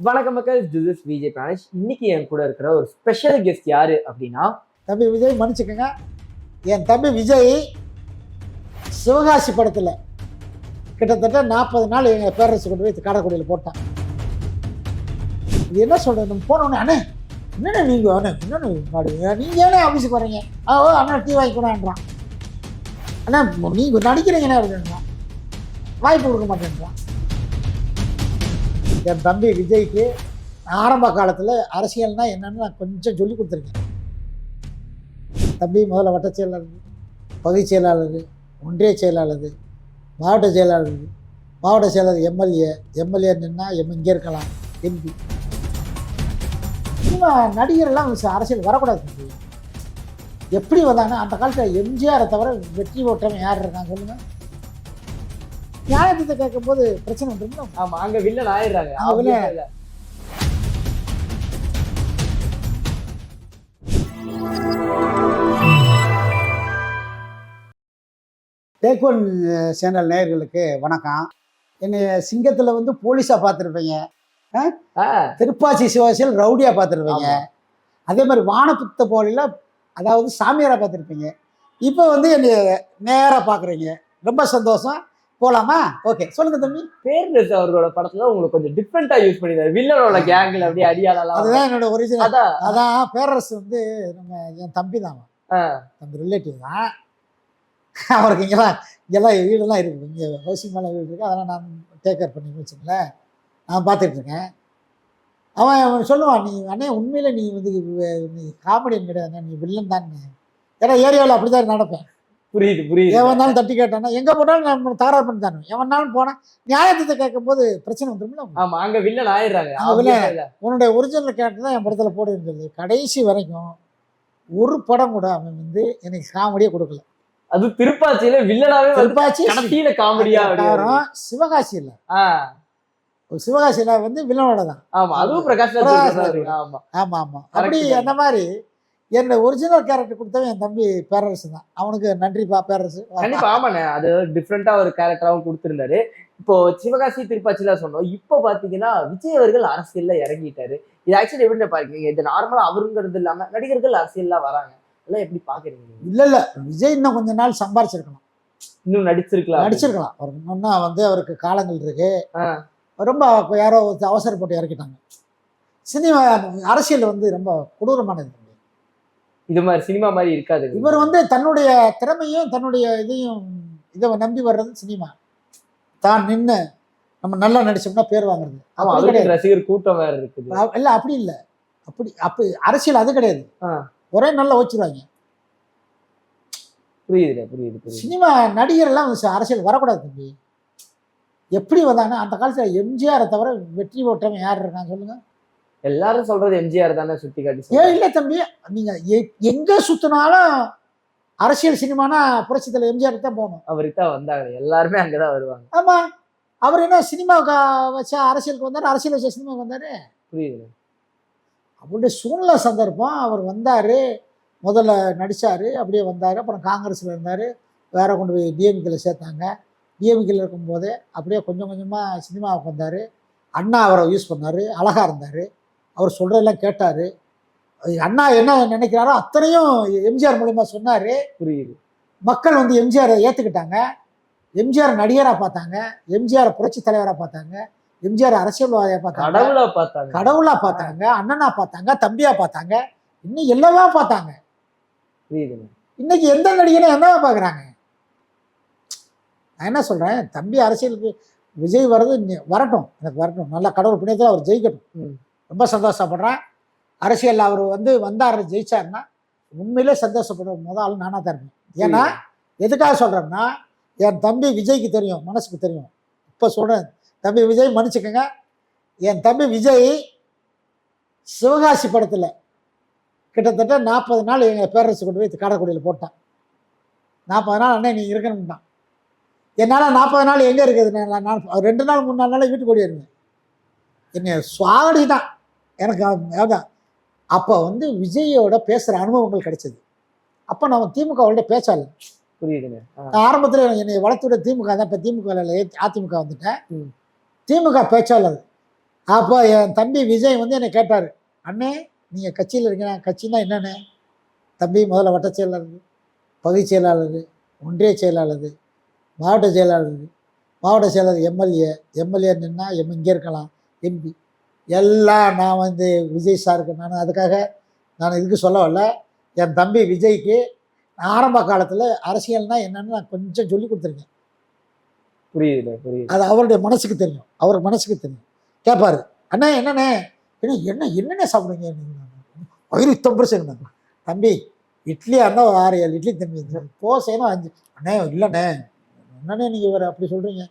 வணக்கம் மக்கள், this is Vijay Pranesh. இன்னைக்கு என் கூட இருக்கிற ஒரு ஸ்பெஷல் கெஸ்ட் யாரு அப்படின்னா, தம்பி விஜய் மன்னிச்சுக்கோங்க. என் தம்பி விஜய் சிவகாசி படத்தில் கிட்டத்தட்ட 40 நாள் எங்கள் பேரரசு கொண்டு போய் காரைக்குடியில் போட்டான். இது என்ன சொல்கிறது, நம்ம போனோடனே அண்ணே என்னென்ன நீங்கள் அண்ணே என்னென்ன நீங்கள் ஏன்னா ஆஃபீஸுக்கு வரீங்க, அண்ணா டீ வாங்கிக்கூடான்றான். அண்ணா நீங்கள் நடிக்கிறீங்கண்ணே அப்படின்றான், வாய்ப்பு கொடுக்க மாட்டேன்றான். என் தம்பி விஜய்க்கு ஆரம்ப காலத்தில் அரசியல்னால் என்னென்னு நான் கொஞ்சம் சொல்லி கொடுத்துருக்கேன். தம்பி முதல்ல வட்டச் செயலாளர், பகுதி செயலாளர், ஒன்றிய செயலாளர், மாவட்ட செயலாளர், மாவட்ட செயலாளர், எம்எல்ஏ நின்னா இங்கே இருக்கலாம், எம்பி. இன்னும் நடிகரெல்லாம் அரசியல் வரக்கூடாது தம்பி. எப்படி வந்தாங்கன்னா அந்த காலத்தில் எம்ஜிஆரை தவிர வெற்றி ஓட்டவன் யார் இருக்காங்க சொல்லுங்கள். நியாயத்தை கேட்கும்போது பிரச்சனை வந்துடும். ஆமா, அங்க வில்லன் ஆயிடுறாங்க. டேக் ஒன் சேனல் நேயர்களுக்கு வணக்கம். என்னை சிங்கத்தில் வந்து போலீஸாக பார்த்துருப்பீங்க, திருப்பாச்சி சிவாசியில் ரவுடியாக பார்த்துருப்பீங்க, அதே மாதிரி வானப்புத்த போலியில் அதாவது சாமியாராக பார்த்துருப்பீங்க. இப்போ வந்து என்னை நேராக பார்க்குறீங்க, ரொம்ப சந்தோஷம். போலாமா? ஓகே, சொல்லுங்க தம்பி. பேரரசு அவர்களோட படத்துல உங்களுக்கு கொஞ்சம் டிஃப்ரெண்டா யூஸ் பண்ணிருந்தாரு, வில்லனோட கேங்கில் அப்படியே அடியாளலாம். அதுதான் என்னோட ஒரிஜினல். அதான் பேரரசு வந்து நம்ம என் தம்பி தான், தம்பி ரிலேட்டிவ் தான். அவருக்கு இங்கெல்லாம் வீடெல்லாம் இருக்குது, இங்கே ஹவுசிங் மேலே வீடு இருக்குது, அதெல்லாம் நான் டேக் கேர் பண்ணி வச்சுங்களேன், நான் பார்த்துட்ருக்கேன். அவன் சொல்லுவான், நீ அண்ணே உண்மையில் நீ வந்து நீ காமெடியன் கிடையாது, நீ வில்லன் தான். ஏன்னா ஏரியாவில் அப்படி தான் நடப்பேன். புரியுது. எவன் வந்தாலும் தட்டி கேட்டானா, எங்கே போனாலும் நம்ம தகராறு பண்ணி தானே, எவன் நாளும் போனால் நியாயத்தை கேட்கும் போது பிரச்சனை வந்துடும். ஆமா, அங்கே வில்லன் ஆயிடுறாங்க. உன்னுடைய ஒரிஜினல் கேரக்டர் தான் என் படத்தில் போடுறது. கடைசி வரைக்கும் ஒரு படம் கூட அவன் வந்து எனக்கு காமெடியே கொடுக்கல. அது திருப்பாச்சியில வில்லனாவே, திருப்பாச்சி கடைசியில காமெடியா. சிவகாசியில் சிவகாசியில் வந்து வில்லனோட தான். ஆமா, அதுவும் பிரகாஷ். ஆமா ஆமா ஆமா, அப்படி அந்த மாதிரி என்னோட ஒரிஜினல் கேரக்டர் கொடுத்தவன் என் தம்பி பேரரசு தான். அவனுக்கு நன்றிப்பா பேரரசு. கண்டிப்பா. ஆமாண்ணே, அது டிஃப்ரெண்டா ஒரு கேரக்டராகவும் கொடுத்துருந்தாரு. இப்போ சிவகாசி திருப்பாச்சிலாம் சொன்னோம். இப்போ பாத்தீங்கன்னா விஜய் அவர்கள் அரசியல்ல இறங்கிட்டாரு. இது ஆக்சுவலி எப்படி பாருக்கீங்க? இது நார்மலா அவருங்கிறது இல்லாம நடிகர்கள் அரசியல்லாம் வராங்க, எல்லாம் எப்படி பாக்குறீங்க? இல்ல விஜய் இன்னும் கொஞ்ச நாள் சம்பாரிச்சிருக்கணும், இன்னும் நடிச்சிருக்கலாம். அவர் இன்னொன்னா வந்து அவருக்கு காலங்கள் இருக்கு. ரொம்ப யாரோ அவசரப்பட்டு இறக்கிட்டாங்க. சினிமா அரசியல் வந்து ரொம்ப கொடூரமானது. இது மாதிரி சினிமா மாதிரி இருக்காது. இவர் வந்து தன்னுடைய திறமையும் தன்னுடைய இதை நம்பி வர்றது சினிமா தான். நின்று நம்ம நல்லா நடிச்சோம்னா பேர் வாங்குறது, ரசிகர் கூட்டம் வேற இருக்குது. இல்ல அப்படி இல்லை, அப்படி அரசியல் அது கிடையாது. ஒரே நல்லா வச்சிருவாங்க. புரியுது. சினிமா நடிகர் எல்லாம் அரசியல் வரக்கூடாது தம்பி. எப்படி வந்தாங்கன்னா அந்த காலத்துல எம்ஜிஆரை தவிர வெற்றி ஓட்டவன் யார் இருக்காங்க சொல்லுங்க. எல்லாரும் சொல்றது எம்ஜிஆர் தானே சுட்டி காட்டி. இல்ல தம்பி, நீங்க எங்க சுத்தினாலும் அரசியல் சினிமானா புரட்சி தலைவர் எம்ஜிஆர் தான் போகணும். அவருக்கு தான் வந்தாங்க, எல்லாருமே அங்கதான் வருவாங்க. ஆமா, அவர் என்ன சினிமாவுக்கு வச்சா அரசியலுக்கு வந்தாரு, அரசியல் வச்சா சினிமாவுக்கு வந்தாரு. புரியுது. அவருடைய சூழ்நிலை சந்தர்ப்பம். அவர் வந்தாரு, முதல்ல நடிச்சாரு, அப்படியே வந்தாரு, அப்புறம் காங்கிரஸ்ல இருந்தாரு, வேற கொண்டு போய் டிஎம்கேல சேர்த்தாங்க. டிஎம்கேல இருக்கும்போதே அப்படியே கொஞ்சம் கொஞ்சமா சினிமாவுக்கு வந்தாரு. அண்ணா அவரை யூஸ் பண்ணாரு, அழகா இருந்தாரு, அவர் சொல்றதெல்லாம் கேட்டாரு. அண்ணா என்ன நினைக்கிறாரோ அத்தனையும் எம்ஜிஆர் மூலமா சொன்னாரு. புரியுது. மக்கள் வந்து எம்ஜிஆரை ஏத்துக்கிட்டாங்க, எம்ஜிஆர் நடிகரா பார்த்தாங்க, எம்ஜிஆர் புரட்சி தலைவரா பார்த்தாங்க, எம்ஜிஆர் அரசியல்வாதியா பார்த்தாங்க, கடவுளா பார்த்தாங்க, அண்ணனா பார்த்தாங்க, தம்பியா பார்த்தாங்க, இன்னும் எல்லாமே பார்த்தாங்க. இன்னைக்கு எந்த நடிகனும் என்னவா பார்க்குறாங்க? நான் என்ன சொல்றேன், தம்பி அரசியலுக்கு விஜய் வரட்டும், எனக்கு வரட்டும், நல்லா கடவுள் புண்ணியத்தில் அவர் ஜெயிக்கட்டும், ரொம்ப சந்தோஷப்படுறேன். அரசியல் அவர் வந்தார் ஜெயிச்சாருன்னா உண்மையிலே சந்தோஷப்படுற முதல் ஆள் நானாக தான் இருப்பேன். ஏன்னா எதுக்காக சொல்கிறேன்னா, என் தம்பி விஜய்க்கு தெரியும், மனசுக்கு தெரியும். இப்போ சொல்கிறேன், தம்பி விஜய் மன்னிச்சுக்கோங்க. என் தம்பி விஜய் சிவகாசி படத்தில் கிட்டத்தட்ட 40 நாள் எங்கள் பேரரசு கொண்டு போய் காரைக்குடியில் போட்டான். 40 நாள் அண்ணே நீங்கள் இருக்கணும்ட்டான். என்னால் 40 நாள் எங்கே இருக்குது, நான் 2 நாள் 3 நாள் வீட்டுக்கு ஓடிடுங்க. என்னை சுவாடி தான் எனக்கு. அதான் அப்போ வந்து விஜயோட பேசுகிற அனுபவங்கள் கிடைச்சது. அப்போ நான் திமுகவோட பேச்சாளர். புரியுதுங்க. ஆரம்பத்தில் என்னை வளர்த்துவிட திமுக தான். இப்போ திமுக அதிமுக வந்துட்டேன். திமுக பேச்சாளர் அப்போ என் தம்பி விஜய் வந்து என்னை கேட்டார், அண்ணே நீங்கள் கட்சியில் இருக்கீங்க, கட்சின்னா என்னண்ணே? தம்பி முதல்ல வட்டச் செயலாளர், பகுதி செயலாளர், ஒன்றிய செயலாளர், மாவட்ட செயலாளர், மாவட்ட செயலாளர், எம்எல்ஏ நின்னா இங்கே இருக்கலாம், எம்பி எல்லாம் நான் வந்து விஜய் சாருக்கு நான் அதுக்காக நான் இதுக்கு சொல்ல வரல. என் தம்பி விஜய்க்கு ஆரம்ப காலத்தில் அரசியல்னா என்னன்னு நான் கொஞ்சம் சொல்லி கொடுத்துருக்கேன். புரியுது. அது அவருடைய மனசுக்கு தெரியும், அவர் மனசுக்கு தெரியும். கேட்பாரு, அண்ணே என்னண்ணே என்னென்ன சாப்பிடுங்க, வயிறு 10% தம்பி இட்லியாக இருந்தால் ஒரு 6-7 இட்லி தம்பி, தோசைன்னா 5. அண்ணே இல்லைண்ணே என்னண்ணே நீங்கள் வேறு அப்படி சொல்கிறீங்க,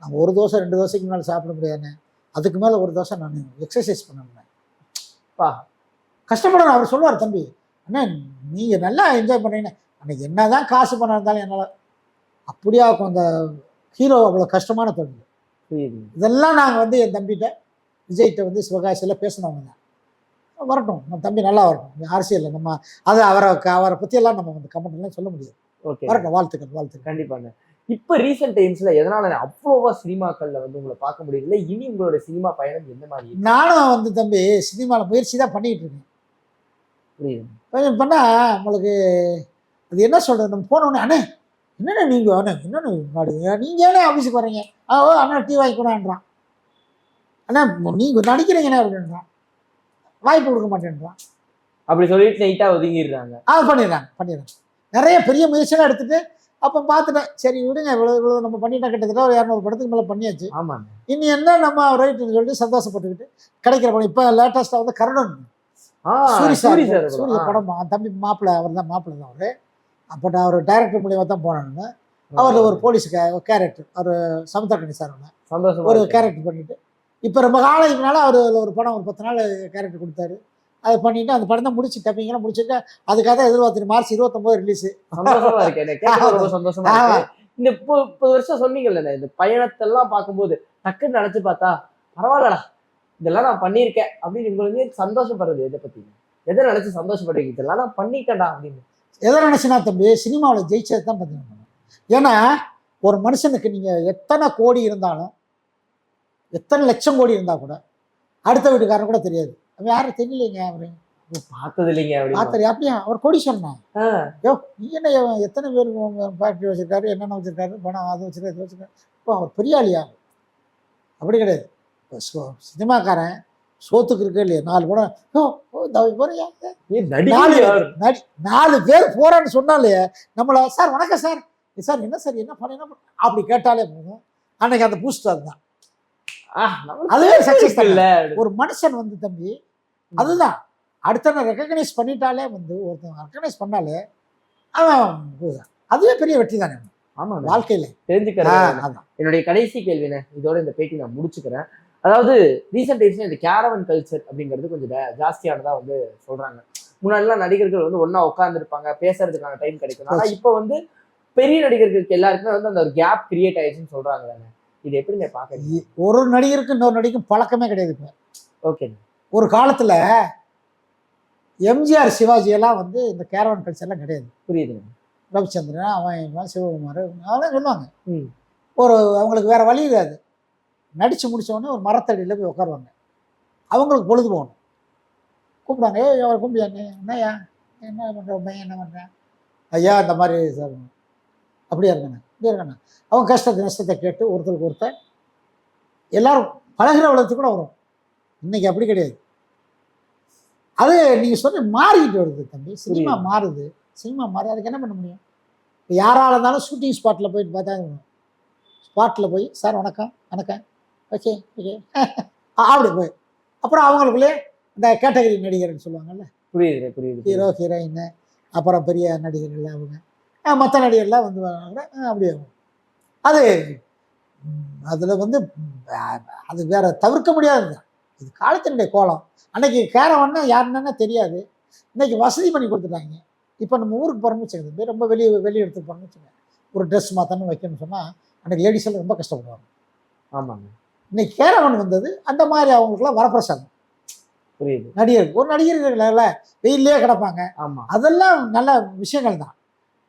நான் 1 தோசை 2 தோசைக்கு மேலே சாப்பிட முடியாதுண்ணே, அதுக்கு மேலே 1 தோசை நான் எக்ஸசைஸ் பண்ணணுண்ணே. கஷ்டப்படணும். அவர் சொல்லுவார், தம்பி அண்ணா நீங்கள் நல்லா என்ஜாய் பண்ணுறீங்கண்ணே, அன்றைக்கி என்ன தான் காசு பண்ண இருந்தாலும் என்னால் அப்படியா அந்த ஹீரோ அவ்வளோ கஷ்டமான தொழில். இதெல்லாம் நாங்கள் வந்து என் தம்பிகிட்ட விஜய்கிட்ட வந்து சிவகாசியில் பேசினவங்க தான். வரட்டும், நம்ம தம்பி நல்லா வரட்டும், அரசியலில் நம்ம அதை அவரை பற்றியெல்லாம் நம்ம வந்து கமெண்ட்லாம் சொல்ல முடியாது. வரட்டும், வாழ்த்துக்கள். கண்டிப்பாங்க. இப்போ ரீசெண்ட் டைம்ஸில் எதனால அவ்வளோவா சினிமாக்களில் வந்து உங்களை பார்க்க முடியல? இனி உங்களோட சினிமா பயணம் எந்த மாதிரி? நானும் வந்து தம்பி சினிமாவில் முயற்சி தான் பண்ணிக்கிட்டு இருக்கேன். புரியுது. பண்ணால் நம்மளுக்கு அது என்ன சொல்கிறது, நம்ம போனோடனே அண்ணே என்னென்ன நீங்கள் என்னென்ன நீங்கள் ஏன்னா ஆஃபீஸுக்கு வரீங்க, அண்ணா டீ வாங்கிக்கூடான்றான், அண்ணா நீங்கள் நடிக்கிறீங்கண்ணே அப்படின்றான், வாய்ப்பு கொடுக்க மாட்டேன்றான். அப்படி சொல்லிட்டு நைட்டாக ஒதுங்கிடுறாங்க. பண்ணிடுறாங்க. நிறைய பெரிய முயற்சியெல்லாம் எடுத்துகிட்டு அப்போ பார்த்துட்டேன், சரி விடுங்க, இவ்வளோ நம்ம பண்ணிட்டோம், கிட்டத்தட்ட ஒரு 200 படத்துக்கு மேலே பண்ணியாச்சு. ஆமாங்க. இனி என்ன நம்ம ரைட்டுன்னு சொல்லிட்டு சந்தோஷப்பட்டுக்கிட்டு கிடைக்கிற படம். இப்போ லேட்டஸ்ட்டாக வந்து கருடன், சூரிய படம், தம்பி மாப்பிள்ளை, அவர் தான் மாப்பிள்ளை தான் அவர். அப்போ நான் அவர் டைரக்டர் மூலியமாக தான் போனானுங்க. அவர் ஒரு போலீஸ் கேரக்டர், அவர் சமுத்திரக்கணி சார் ஒரு கேரக்டர் பண்ணிட்டு இப்போ ரொம்ப காலத்துக்கு முன்னால் அவர் ஒரு படம் ஒரு 10 நாள் கேரக்டர் கொடுத்தாரு. அதை பண்ணிட்டு அந்த படம் தான் முடிச்சு டப்பிங்கெல்லாம் முடிச்சுட்டு அதுக்காக தான் எதிர்பார்த்து மார்ச் 29 ரிலீஸ். சந்தோஷமா இருக்கு, எனக்கு ரொம்ப சந்தோஷமா இருக்கு. இந்த 30 வருஷம் சொன்னீங்கல்ல, இந்த பயணத்தெல்லாம் பார்க்கும்போது டக்குன்னு நினைச்சு பார்த்தா பரவாயில்லடா இதெல்லாம் நான் பண்ணியிருக்கேன் அப்படின்னு உங்களுக்கு சந்தோஷப்படுறது எதை பத்தி? எதை நினைச்சு சந்தோஷப்படுறீங்க? இதெல்லாம் நான் பண்ணிட்டேன்டா அப்படின்னு எதை நினைச்சுனா தம்பி, சினிமாவில் ஜெயிச்சது தான் பார்த்தீங்கன்னா. ஏன்னா ஒரு மனுஷனுக்கு நீங்கள் எத்தனை கோடி இருந்தாலும், எத்தனை லட்சம் கோடி இருந்தால் கூட அடுத்த வீட்டுக்காரன் கூட தெரியாது. அவன் யாரும் தெரியலைங்க, அவரு பார்த்தது இல்லைங்க, அப்படியா அவர் கோடி சொன்னான். யோ நீ என்ன எத்தனை பேருக்கு ஃபேக்ட்ரி வச்சிருக்காரு, என்னென்ன வச்சிருக்காரு, பணம் அது வச்சிருக்காரு, இது வச்சிருக்காரு, இப்போ அவர் பெரிய ஆளியா? அப்படி கிடையாது. இப்போ சினிமாக்காரன் சோத்துக்கு இருக்க இல்லையா 4 படம், போறியா 4 பேர் போறான்னு சொன்னாலே நம்மள சார் வணக்கம் சார், சார் என்ன சார் என்ன பண்ண அப்படி கேட்டாலே போதும், அன்னைக்கு அந்த பூஸ்ட் அதுதான். அதுவே சக்சஸ் இல்ல. ஒரு மனுஷன் வந்து தம்பி அதுதான் அடுத்த ரெக்கக்னைஸ் பண்ணிட்டாலே வந்து ஒருத்தன் ரெக்கக்னைஸ் பண்ணாலே அவன் அதுவே பெரிய வெற்றி தானே. ஆமா, வாழ்க்கையில தெரிஞ்சுக்கிறேன். என்னுடைய கடைசி கேள்வினே இதோட இந்த பேட்டி நான் முடிச்சுக்கிறேன். அதாவது ரீசெண்ட் டைம்ஸ்ல இந்த கேரவன் கல்ச்சர் அப்படிங்கிறது கொஞ்சம் ஜாஸ்தியானதா வந்து சொல்றாங்க. முன்னாடிலாம் நடிகர்கள் வந்து ஒன்னா உட்காந்துருப்பாங்க, பேசுறதுக்கான டைம் கிடைக்கும். ஆனா இப்போ வந்து பெரிய நடிகர்களுக்கு எல்லாருக்குமே வந்து அந்த ஒரு கேப் கிரியேட் ஆயிடுச்சுன்னு சொல்றாங்க தானே. இது எப்படி நான் பாக்குறீங்க? ஒரு நடிகருக்கு இன்னொரு நடிகருக்கும் பழக்கமே கிடையாது. இப்போ ஓகே, ஒரு காலத்துல எம்ஜிஆர் சிவாஜி எல்லாம் வந்து இந்த கேரவன் கல்ச்சர்லாம் கிடையாது. புரியுது. ரவிச்சந்திரன் அவன் சிவகுமார் அதெல்லாம் சொல்லுவாங்க. ஒரு அவங்களுக்கு வேற வழி இருக்காது. நடிச்சு முடிச்ச உடனே ஒரு மரத்தடியில் போய் உட்காருவாங்க. அவங்களுக்கு பொழுது போகணும். கூப்பிடுவாங்க, அவரை கூப்பிடுவாங்க, என்னையா என்ன பண்ணுற பையன் என்ன பண்ணுறேன், ஐயா இந்த மாதிரி சார் அப்படியே இருக்கண்ணா இப்படியே இருக்கண்ணா. அவங்க கஷ்டத்தை நஷ்டத்தை கேட்டு ஒருத்தருக்கு ஒருத்தர் எல்லாரும் பழகிற வளர்த்து கூட வரும். இன்னைக்கு அப்படி கிடையாது. அது நீங்கள் சொன்ன மாறிக்கிட்டு வருது தம்பி. சினிமா மாறுது, சினிமா மாறி அதுக்கு என்ன பண்ண முடியும்? இப்போ யாராக இருந்தாலும் ஷூட்டிங் ஸ்பாட்டில் போயிட்டு பார்த்தா ஸ்பாட்டில் போய் சார் வணக்கம் வணக்கம் ஓகே ஓகே அப்படி போய் அப்புறம் அவங்களுக்குள்ளே இந்த கேட்டகரி நடிகர்னு சொல்லுவாங்கல்ல. புரியுது. ஹீரோ ஹீரோயின் அப்புறம் பெரிய நடிகர்கள் அவங்க மற்ற நடிகர்லாம் வந்து அப்படியே அது அதில் வந்து அது வேற தவிர்க்க முடியாது. இது காலத்தினுடைய கோலம். அன்னைக்கு கேரவன்னா யாருன்னா தெரியாது. இன்னைக்கு வசதி பண்ணி கொடுத்துட்டாங்க. இப்போ நம்ம ஊருக்கு போகிறோம்னு வச்சுக்கோங்க, ரொம்ப வெளியே எடுத்து போகிறோம்னு வச்சுக்கோங்க, ஒரு ட்ரெஸ் மாற்றணும் வைக்கணும்னு சொன்னால் அன்றைக்கி லேடிஸ் எல்லாம் ரொம்ப கஷ்டப்படுவாங்க. ஆமாங்க. இன்னைக்கு கேரவன் வந்தது அந்த மாதிரி அவங்களுக்குலாம் வரப்பிரசாதம். புரியுது. நடிகர் ஒரு நடிகர்கள வெயிலே கிடப்பாங்க. ஆமாம், அதெல்லாம் நல்ல விஷயங்கள் தான்.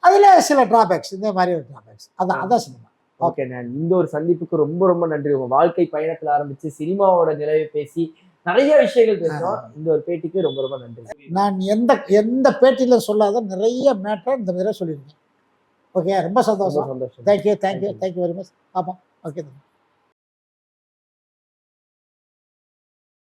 அதில் சில டிராபேக்ஸ், இந்த மாதிரி ஒரு டிராபேக்ஸ் அதான் சினிமா. ஓகே நான் இந்த ஒரு சந்திப்புக்கு ரொம்ப ரொம்ப நன்றி. உங்க வாழ்க்கை பயணத்துல ஆரம்பிச்சு சினிமாவோட நிலையை பேசி நிறைய விஷயங்கள் பேசுறோம். இந்த ஒரு பேட்டிக்கு ரொம்ப ரொம்ப நன்றி. நான் எந்த எந்த பேட்டியில சொல்லாத நிறைய மேட்டர் இந்த தடவை சொல்லியிருக்கேன். ஓகே, ரொம்ப ரொம்ப சந்தோஷம். சந்தோஷம். Thank you very much. பார்ப்போம். ஓகே.